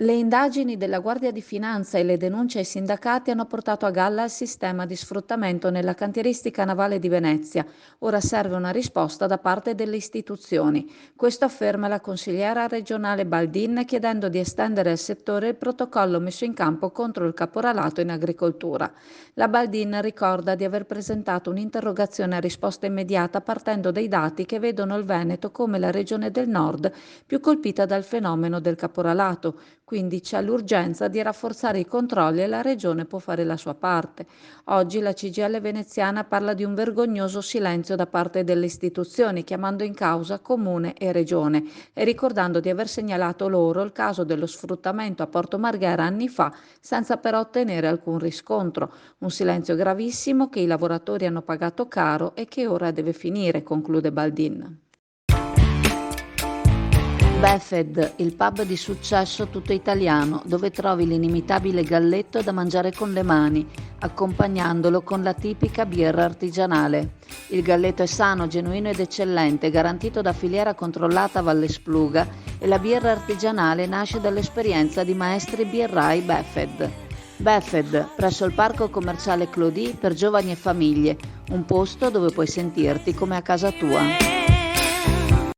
Le indagini della Guardia di Finanza e le denunce ai sindacati hanno portato a galla il sistema di sfruttamento nella cantieristica navale di Venezia. Ora serve una risposta da parte delle istituzioni. Questo afferma la consigliera regionale Baldin, chiedendo di estendere al settore il protocollo messo in campo contro il caporalato in agricoltura. La Baldin ricorda di aver presentato un'interrogazione a risposta immediata partendo dai dati che vedono il Veneto come la regione del nord più colpita dal fenomeno del caporalato. Quindi c'è l'urgenza di rafforzare i controlli e la Regione può fare la sua parte. Oggi la CGIL veneziana parla di un vergognoso silenzio da parte delle istituzioni, chiamando in causa Comune e Regione e ricordando di aver segnalato loro il caso dello sfruttamento a Porto Marghera anni fa, senza però ottenere alcun riscontro. Un silenzio gravissimo che i lavoratori hanno pagato caro e che ora deve finire, conclude Baldin. Befed, il pub di successo tutto italiano, dove trovi l'inimitabile galletto da mangiare con le mani, accompagnandolo con la tipica birra artigianale. Il galletto è sano, genuino ed eccellente, garantito da filiera controllata Valle Spluga e la birra artigianale nasce dall'esperienza di maestri birrai Befed. Befed, presso il parco commerciale Clodì per giovani e famiglie, un posto dove puoi sentirti come a casa tua.